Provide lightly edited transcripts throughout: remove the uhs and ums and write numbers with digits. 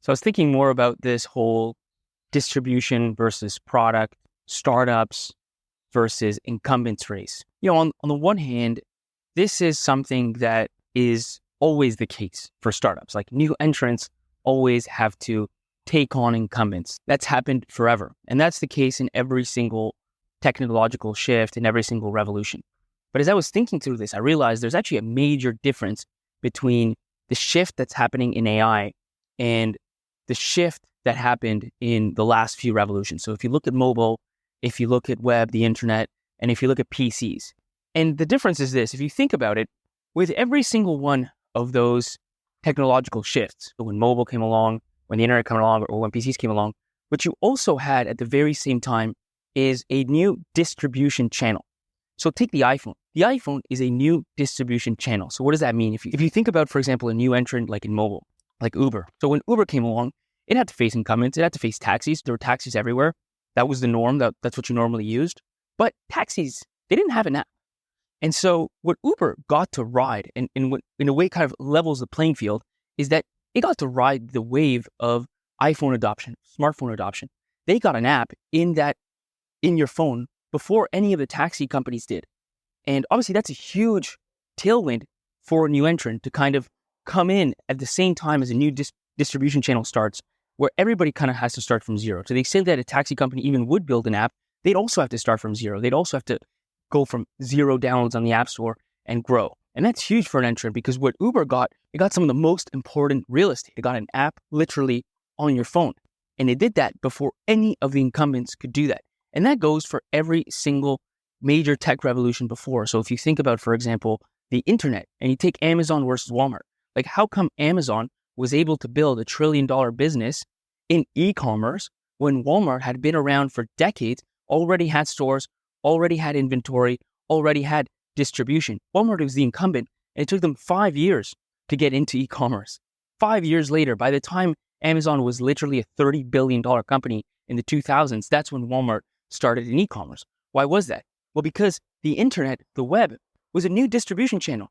So I was thinking more about this whole distribution versus product, startups versus incumbents race. On the one hand, this is something that is always the case for startups. Like new entrants always have to take on incumbents. That's happened forever. And that's the case in every single technological shift, in every single revolution. But as I was thinking through this, I realized there's actually a major difference between the shift that's happening in AI and the shift that happened in the last few revolutions. So if you look at mobile, if you look at web, the internet, and if you look at PCs, and the difference is this: if you think about it, with every single one of those technological shifts, when mobile came along, when the internet came along, or when PCs came along, what you also had at the very same time is a new distribution channel. So take the iPhone. The iPhone is a new distribution channel. So what does that mean? If you think about, for example, a new entrant like in mobile, like Uber. So when Uber came along, it had to face incumbents. It had to face taxis. There were taxis everywhere. That was the norm. That's what you normally used. But taxis, they didn't have an app. And so what Uber got to ride, and in a way kind of levels the playing field, is that it got to ride the wave of iPhone adoption, smartphone adoption. They got an app in your phone before any of the taxi companies did. And obviously that's a huge tailwind for a new entrant to kind of come in at the same time as a new distribution channel starts, where everybody kind of has to start from zero. To the extent that a taxi company even would build an app, they'd also have to start from zero. They'd also have to go from 0 downloads on the App Store and grow. And that's huge for an entrant, because what Uber got, it got some of the most important real estate. It got an app literally on your phone. And it did that before any of the incumbents could do that. And that goes for every single major tech revolution before. So if you think about, for example, the internet, and you take Amazon versus Walmart, like how come Amazon was able to build $1 trillion business in e-commerce when Walmart had been around for decades, already had stores, already had inventory, already had distribution? Walmart was the incumbent, and it took them 5 years to get into e-commerce. 5 years later, by the time Amazon was literally a $30 billion company in the 2000s, that's when Walmart started in e-commerce. Why was that? Well, because the internet, the web, was a new distribution channel.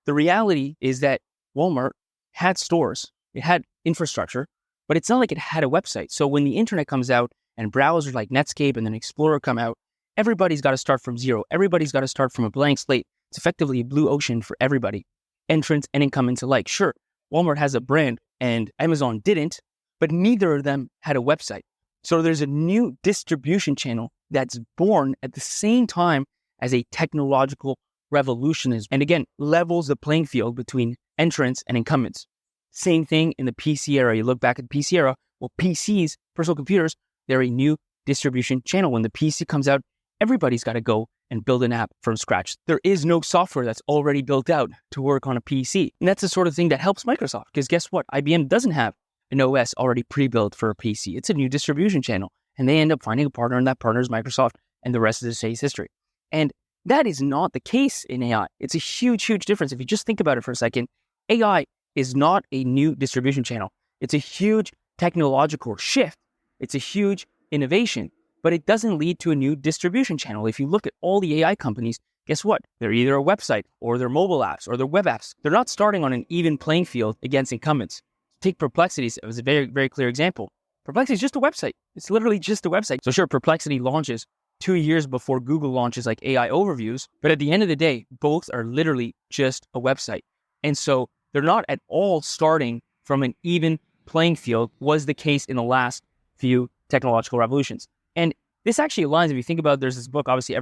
The reality is that Walmart had stores, it had infrastructure, but it's not like it had a website. So when the internet comes out and browsers like Netscape and then Explorer come out, everybody's got to start from zero. Everybody's got to start from a blank slate. It's effectively a blue ocean for everybody, entrants and incumbents alike. Sure, Walmart has a brand and Amazon didn't, but neither of them had a website. So there's a new distribution channel that's born at the same time as a technological revolution is, and again, levels the playing field between entrants and incumbents. Same thing in the PC era. You look back at the PC era, well, PCs, personal computers, they're a new distribution channel. When the PC comes out, everybody's got to go and build an app from scratch. There is no software that's already built out to work on a PC. And that's the sort of thing that helps Microsoft, because guess what? IBM doesn't have an OS already pre-built for a PC. It's a new distribution channel. And they end up finding a partner, and that partner is Microsoft, and the rest of the stays history. And that is not the case in AI. It's a huge, huge difference. If you just think about it for a second, AI is not a new distribution channel. It's a huge technological shift. It's a huge innovation, but it doesn't lead to a new distribution channel. If you look at all the AI companies, guess what? They're either a website or they're mobile apps or they're web apps. They're not starting on an even playing field against incumbents. Take Perplexity as a very, very clear example. Perplexity is just a website. It's literally just a website. So sure, Perplexity launches 2 years before Google launches like AI overviews, but at the end of the day, both are literally just a website. And so they're not at all starting from an even playing field, was the case in the last few technological revolutions. And this actually aligns, if you think about it, there's this book, obviously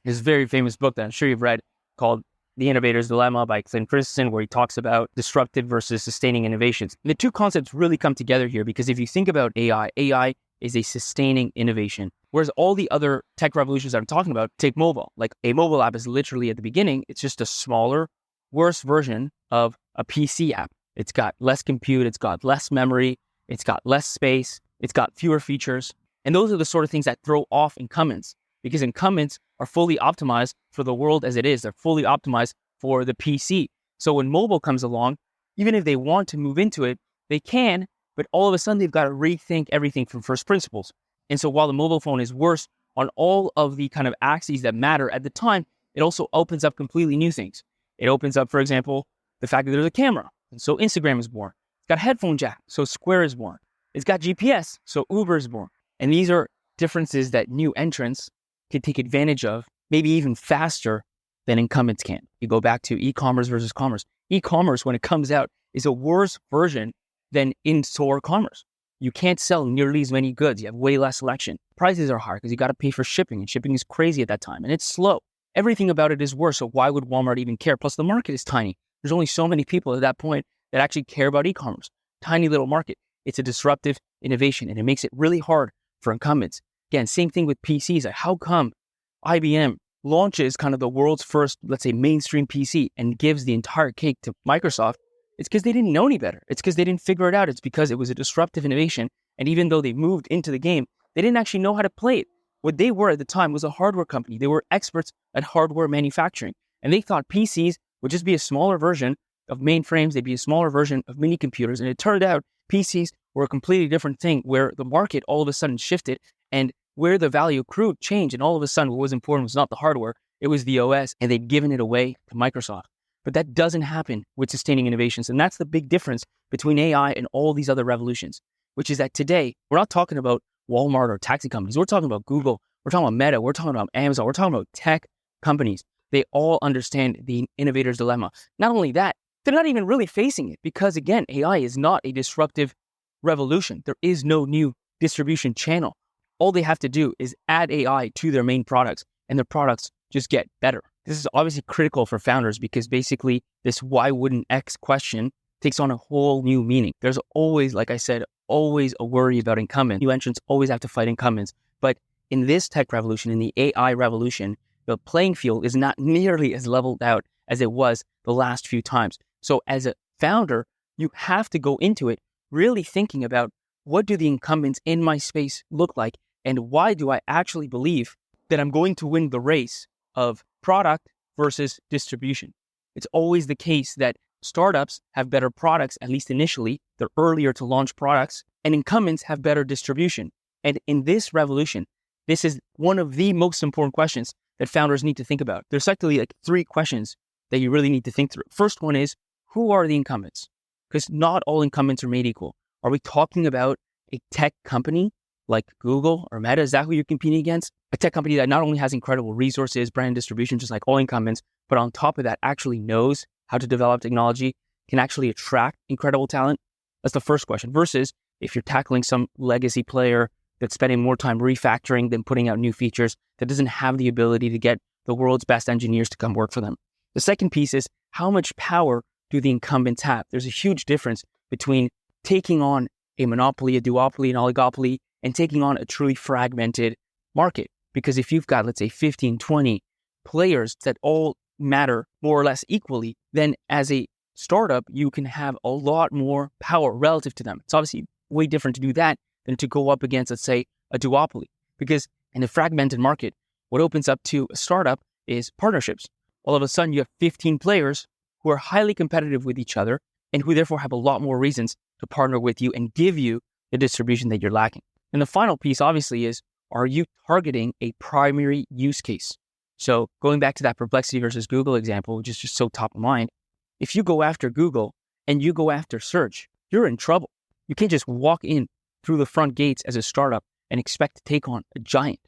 this very famous book that I'm sure you've read called The Innovator's Dilemma by Clint Christensen, where he talks about disruptive versus sustaining innovations. And the two concepts really come together here, because if you think about AI is a sustaining innovation. Whereas all the other tech revolutions I'm talking about, take mobile. Like a mobile app is literally at the beginning, it's just a smaller, worse version of a PC app. It's got less compute, it's got less memory, it's got less space, it's got fewer features. And those are the sort of things that throw off incumbents, because incumbents are fully optimized for the world as it is. They're fully optimized for the PC. So when mobile comes along, even if they want to move into it, they can, but all of a sudden they've got to rethink everything from first principles. And so while the mobile phone is worse on all of the kind of axes that matter at the time, it also opens up completely new things. It opens up, for example, the fact that there's a camera. And so Instagram is born. got a headphone jack, so Square is born. It's got GPS, so Uber is born. And these are differences that new entrants can take advantage of, maybe even faster than incumbents can. You go back to e-commerce versus commerce. E-commerce, when it comes out, is a worse version than in-store commerce. You can't sell nearly as many goods. You have way less selection. Prices are higher because you got to pay for shipping, and shipping is crazy at that time, and it's slow. Everything about it is worse, so why would Walmart even care? Plus, the market is tiny. There's only so many people at that point that actually care about e-commerce. Tiny little market. It's a disruptive innovation, and it makes it really hard for incumbents. Again, same thing with PCs. Like, how come IBM launches kind of the world's first, let's say, mainstream PC and gives the entire cake to Microsoft? It's because they didn't know any better. It's because they didn't figure it out. It's because it was a disruptive innovation. And even though they moved into the game, they didn't actually know how to play it. What they were at the time was a hardware company. They were experts at hardware manufacturing. And they thought PCs would just be a smaller version of mainframes. They'd be a smaller version of mini computers. And it turned out PCs were a completely different thing, where the market all of a sudden shifted and where the value accrued changed. And all of a sudden, what was important was not the hardware, it was the OS, and they'd given it away to Microsoft. But that doesn't happen with sustaining innovations. And that's the big difference between AI and all these other revolutions, which is that today, we're not talking about Walmart or taxi companies. We're talking about Google. We're talking about Meta. We're talking about Amazon. We're talking about tech companies. They all understand the innovator's dilemma. Not only that, they're not even really facing it because, again, AI is not a disruptive revolution. There is no new distribution channel. All they have to do is add AI to their main products, and their products just get better. This is obviously critical for founders because basically this why wouldn't X question takes on a whole new meaning. There's always, like I said, always a worry about incumbents. New entrants always have to fight incumbents. But in this tech revolution, in the AI revolution, the playing field is not nearly as leveled out as it was the last few times. So as a founder, you have to go into it really thinking about, what do the incumbents in my space look like? And why do I actually believe that I'm going to win the race of product versus distribution? It's always the case that startups have better products, at least initially. They're earlier to launch products, and incumbents have better distribution. And in this revolution, this is one of the most important questions that founders need to think about. There's actually like 3 questions that you really need to think through. First one is, who are the incumbents? Because not all incumbents are made equal. Are we talking about a tech company like Google or Meta? Is that who you're competing against? A tech company that not only has incredible resources, brand distribution, just like all incumbents, but on top of that actually knows how to develop technology, can actually attract incredible talent? That's the first question. Versus if you're tackling some legacy player that's spending more time refactoring than putting out new features, that doesn't have the ability to get the world's best engineers to come work for them. The second piece is, how much power do the incumbents have? There's a huge difference between taking on a monopoly, a duopoly, an oligopoly, and taking on a truly fragmented market. Because if you've got, let's say, 15, 20 players that all matter more or less equally, then as a startup, you can have a lot more power relative to them. It's obviously way different to do that than to go up against, let's say, a duopoly. Because in a fragmented market, what opens up to a startup is partnerships. All of a sudden, you have 15 players who are highly competitive with each other and who therefore have a lot more reasons to partner with you and give you the distribution that you're lacking. And the final piece, obviously, is, are you targeting a primary use case? So going back to that Perplexity versus Google example, which is just so top of mind, if you go after Google and you go after search, you're in trouble. You can't just walk in through the front gates as a startup and expect to take on a giant.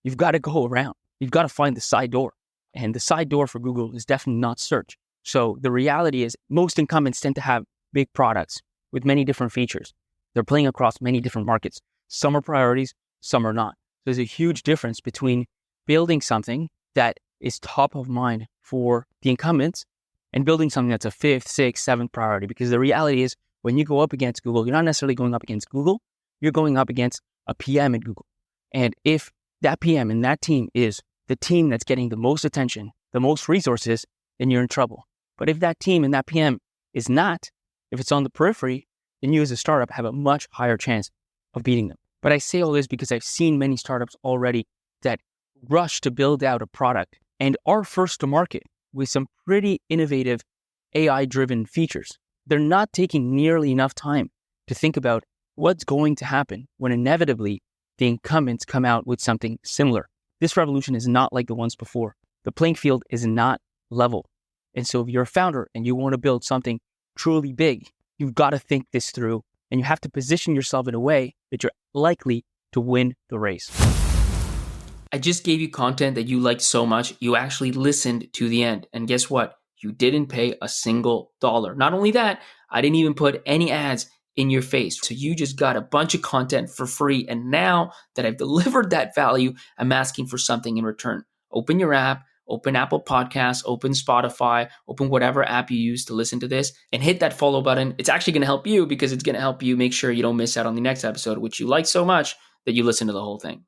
You've got to go around. You've got to find the side door. And the side door for Google is definitely not search. So the reality is, most incumbents tend to have big products with many different features. They're playing across many different markets. Some are priorities, some are not. There's a huge difference between building something that is top of mind for the incumbents and building something that's a 5th, 6th, 7th priority. Because the reality is, when you go up against Google, you're not necessarily going up against Google, you're going up against a PM at Google. And if that PM and that team is the team that's getting the most attention, the most resources, then you're in trouble. But if that team and that PM is not, if it's on the periphery, then you as a startup have a much higher chance of beating them. But I say all this because I've seen many startups already that rush to build out a product and are first to market with some pretty innovative AI-driven features. They're not taking nearly enough time to think about what's going to happen when inevitably the incumbents come out with something similar. This revolution is not like the ones before. The playing field is not level. And so if you're a founder and you want to build something truly big, You've got to think this through, and you have to position yourself in a way that you're likely to win the race. I just gave you content that you liked so much, you actually listened to the end. And guess what? You didn't pay a single dollar. Not only that, I didn't even put any ads in your face. So you just got a bunch of content for free. And now that I've delivered that value, I'm asking for something in return. Open your app, open Apple Podcasts, open Spotify, open whatever app you use to listen to this, and hit that follow button. It's actually going to help you because it's going to help you make sure you don't miss out on the next episode, which you like so much that you listen to the whole thing.